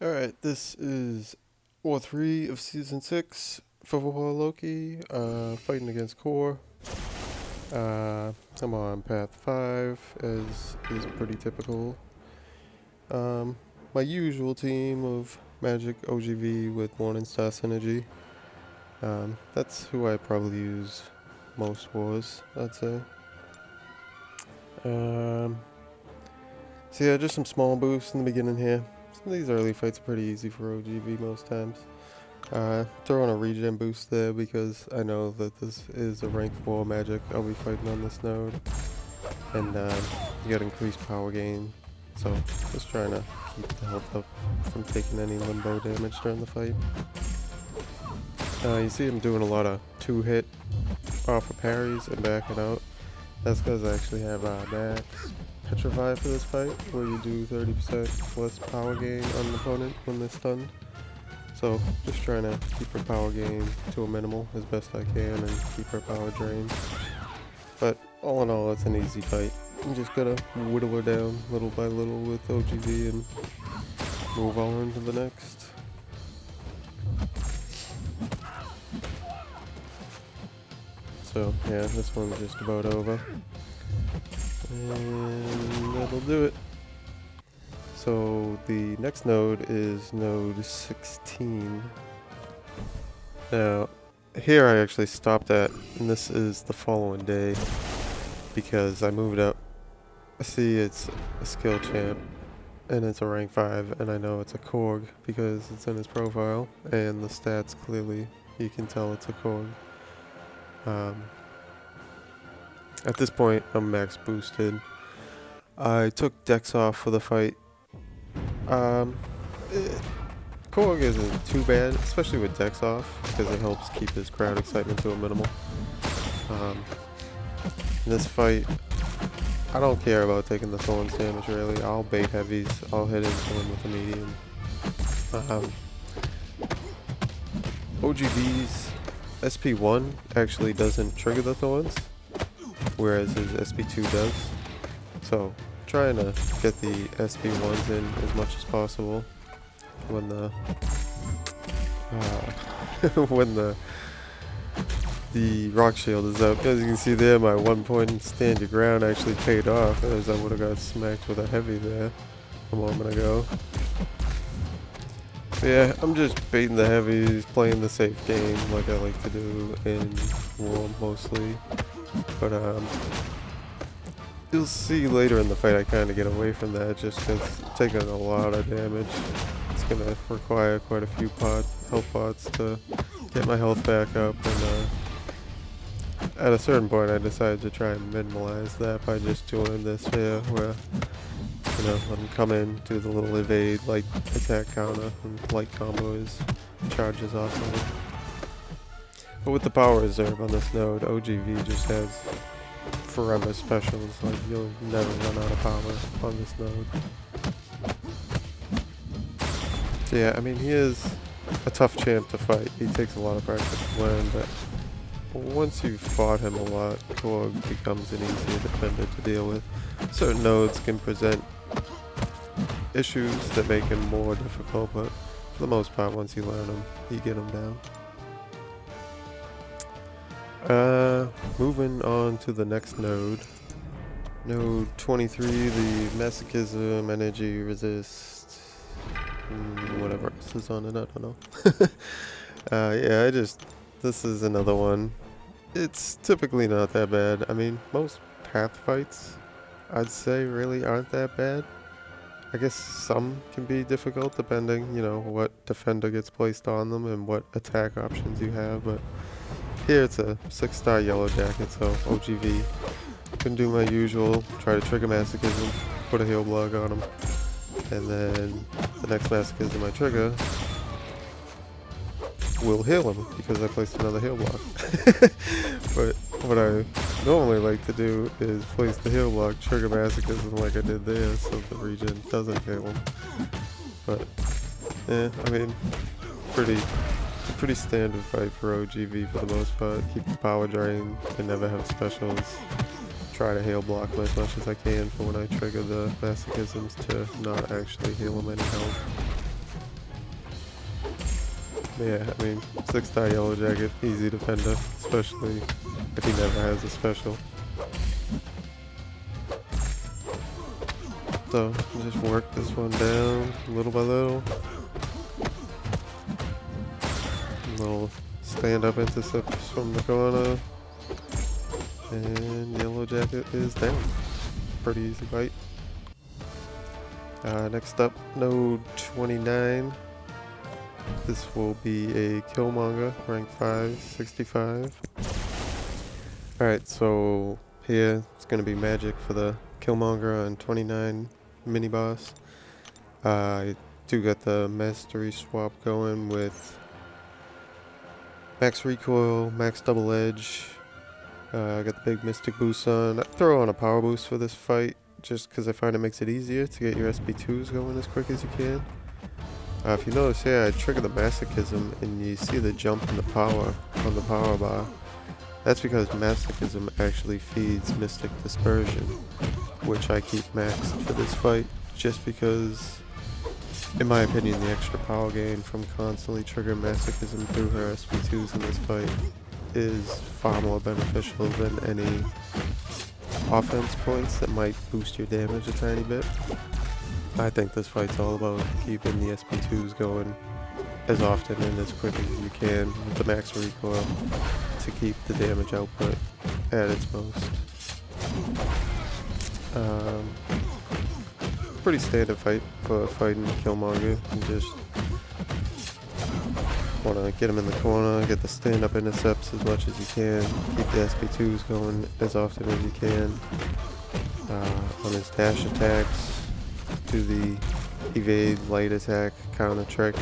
Alright, this is War 3 of Season 6 for War Loki, fighting against Core. I'm on Path 5, as is pretty typical. My usual team of Magic OGV with Morning Star Synergy. That's who I probably use most wars, I'd say. Um, so yeah, just some small boosts in the beginning here. Some of these early fights are pretty easy for OGV most times. Throw on a regen boost there because I know that this is a rank 4 magic I'll be fighting on this node. And you got increased power gain, so just trying to keep the health up from taking any limbo damage during the fight. You see him doing a lot of 2-hit off of parries and backing out. That's because I actually have max Petrify for this fight, where you do 30% less power gain on an opponent when they're stunned. So just trying to keep her power gain to a minimal as best I can and keep her power drained. But all in all, it's an easy fight. You just gotta whittle her down little by little with OGV and move on to the next. So yeah, this one's just about over. And that'll do it. So the next node is node 16. Now, here I actually stopped at, and this is the following day, because I moved up. I see it's a skill champ, and it's a rank 5, and I know it's a Korg because it's in his profile, and the stats clearly, you can tell it's a Korg. At this point, I'm max boosted. I took Dex off for the fight. Korg isn't too bad, especially with Dex off, because it helps keep his crowd excitement to a minimal. In this fight, I don't care about taking the Thorns damage really. I'll bait heavies, I'll hit into him with a medium. OGV's SP1 actually doesn't trigger the Thorns, whereas his SP2 does. So, trying to get the SP1s in as much as possible when the when the rock shield is up. As you can see there, my 1 point stand your ground actually paid off, as I would have got smacked with a heavy there a moment ago. But yeah, I'm just baiting the heavies, playing the safe game like I like to do in War mostly. But you'll see later in the fight I kind of get away from that just because taking a lot of damage. It's going to require quite a few health pots to get my health back up, and at a certain point I decided to try and minimalize that by just doing this here where, you know, let him come in, do the little evade, light attack counter, and light combos, charges off of it. But with the power reserve on this node, OGV just has forever specials, like you'll never run out of power on this node. So yeah, I mean, he is a tough champ to fight. He takes a lot of practice to learn, but once you've fought him a lot, Korg becomes an easier defender to deal with. Certain nodes can present issues that make him more difficult, but for the most part, once you learn him, you get him down. Moving on to the next node. Node 23, the Masochism, Energy, Resist, whatever else is on it, I don't know. Yeah, this is another one. It's typically not that bad. I mean, most path fights, I'd say, really aren't that bad. I guess some can be difficult depending, you know, what defender gets placed on them and what attack options you have, but here it's a 6-star yellow jacket, so OGV. Can do my usual, try to trigger Masochism, put a heal block on him, and then the next Masochism I trigger will heal him because I placed another heal block. But what I normally like to do is place the heal block, trigger Masochism like I did there, so the regen doesn't heal him. But yeah, I mean, it's a pretty standard fight for OGV for the most part. Keep the power drain, they never have specials. Try to heal block him as much as I can for when I trigger the Masochisms to not actually heal him any health. Yeah, I mean, 6-star Yellow Jacket, easy defender, especially if he never has a special. So, just work this one down little by little. Little stand-up intercepts from the corner. And Yellow Jacket is down. Pretty easy fight. Next up, node 29. This will be a Killmonger, rank 5, 65. Alright, so here it's going to be magic for the Killmonger on 29 mini boss. I do got the mastery swap going with max recoil, max double edge. I got the big mystic boost on. I throw on a power boost for this fight just because I find it makes it easier to get your SP2s going as quick as you can. If you notice here, I trigger the masochism and you see the jump in the power on the power bar. That's because masochism actually feeds mystic dispersion, which I keep maxed for this fight just because, in my opinion, the extra power gain from constantly triggering masochism through her SP2s in this fight is far more beneficial than any offense points that might boost your damage a tiny bit. I think this fight's all about keeping the SP2s going as often and as quick as you can with the max recoil to keep the damage output at its most. Pretty standard fight for fighting Killmonger. You just want to get him in the corner, get the stand-up intercepts as much as you can, keep the SP2s going as often as you can. On his dash attacks, do the evade, light attack, counter trick.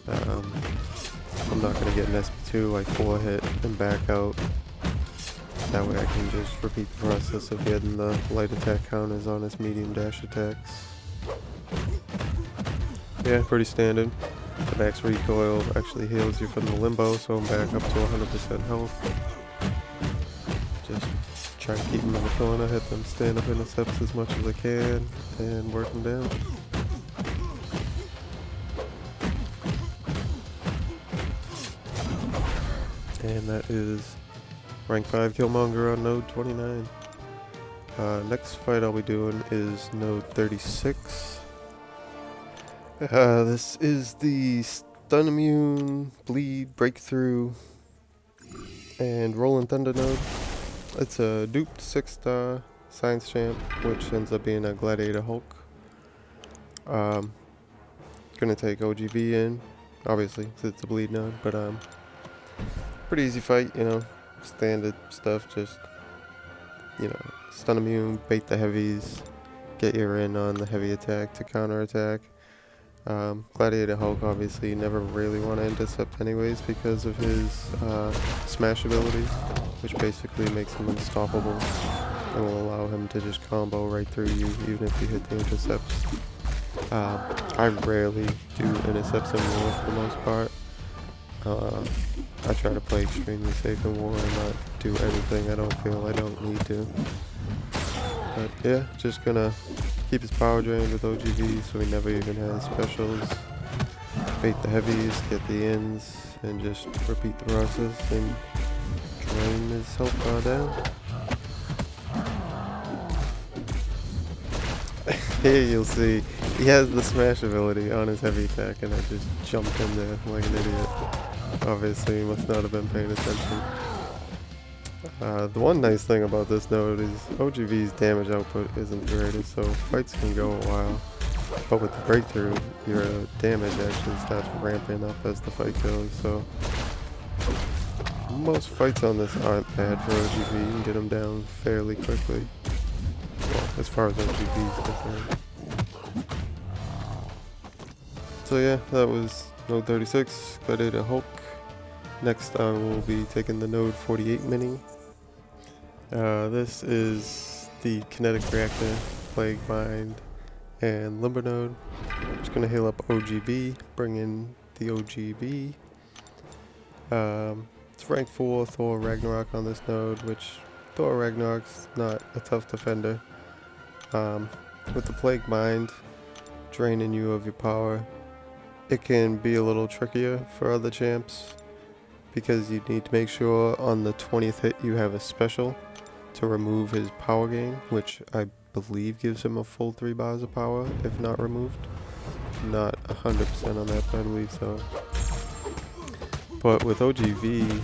If I'm not going to get an SP2, I 4-hit and back out. That way I can just repeat the process of getting the light attack counters on his medium dash attacks. Yeah, pretty standard. The max recoil actually heals you from the limbo, so I'm back up to 100% health. Just try to keep him in the corner, hit them stand-up intercepts as much as I can, and work them down. And that is rank 5 Killmonger on node 29. Next fight I'll be doing is node 36. This is the Stun Immune, Bleed, Breakthrough, and Rolling Thunder node. It's a duped 6-star Science Champ, which ends up being a Gladiator Hulk. Gonna take OGV in, obviously, because it's a Bleed node, but pretty easy fight, you know, standard stuff, just, you know, Stun Immune, bait the heavies, get your in on the heavy attack to counter attack. Gladiator Hulk obviously you never really want to intercept anyways because of his smash ability, which basically makes him unstoppable and will allow him to just combo right through you even if you hit the intercepts. I rarely do intercepts in war for the most part. I try to play extremely safe in war and not do anything I don't feel I don't need to. But yeah, just gonna keep his power drained with OGV so he never even has specials. Bait the heavies, get the ins, and just repeat the process and drain his health bar down. Here you'll see he has the smash ability on his heavy attack and I just jumped in there like an idiot. Obviously he must not have been paying attention. The one nice thing about this node is OGV's damage output isn't the greatest, so fights can go a while. But with the breakthrough, your damage actually starts ramping up as the fight goes, so most fights on this aren't bad for OGV. You can get them down fairly quickly. Well, as far as OGV is concerned. So yeah, that was node 36, Gladiator Hulk. Next I will be taking the node 48 mini. This is the Kinetic Reactor, Plague Mind, and Limber node. I'm just going to heal up OGV, bring in the OGV. It's rank 4 Thor Ragnarok on this node, which Thor Ragnarok's not a tough defender. With the Plague Mind draining you of your power, it can be a little trickier for other champs because you need to make sure on the 20th hit you have a special to remove his power gain, which I believe gives him a full 3 bars of power if not removed. Not 100% on that, but I believe so. But with OGV,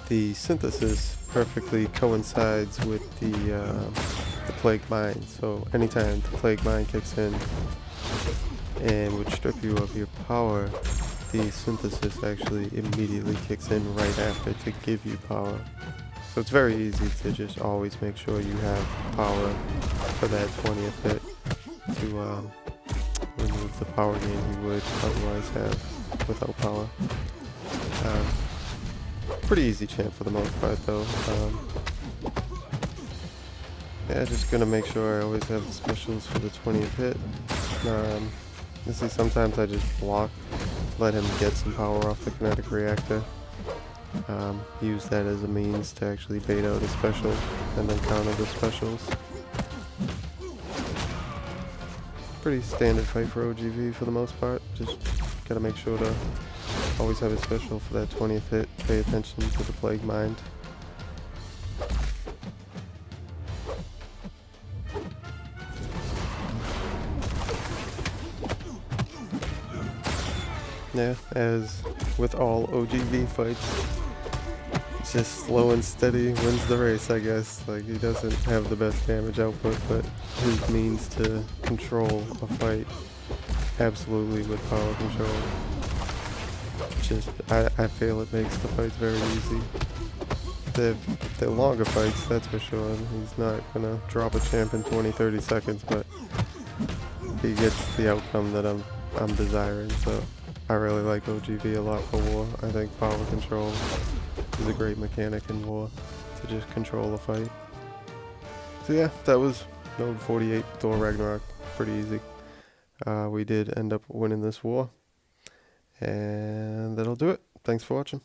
the synthesis perfectly coincides with the Plague Mind. So anytime the Plague Mind kicks in and would strip you of your power, the synthesis actually immediately kicks in right after to give you power. So it's very easy to just always make sure you have power for that 20th hit to remove the power gain you would otherwise have without power. Pretty easy champ for the most part though. Yeah, just gonna make sure I always have the specials for the 20th hit. You see, sometimes I just block, let him get some power off the kinetic reactor. Use that as a means to actually bait out a special and then counter the specials. Pretty standard fight for OGV for the most part. Just gotta make sure to always have a special for that 20th hit. Pay attention to the Plague Mind. Yeah, as with all OGV fights, just slow and steady wins the race, I guess. Like, he doesn't have the best damage output, but his means to control a fight absolutely with power control. Just, I feel it makes the fights very easy. They're longer fights, that's for sure. He's not gonna drop a champ in 20-30 seconds, but he gets the outcome that I'm desiring. So I really like OGV a lot for war. I think power control is a great mechanic in war to just control a fight. So yeah, that was Node 48 Thor Ragnarok. Pretty easy. We did end up winning this war. And that'll do it. Thanks for watching.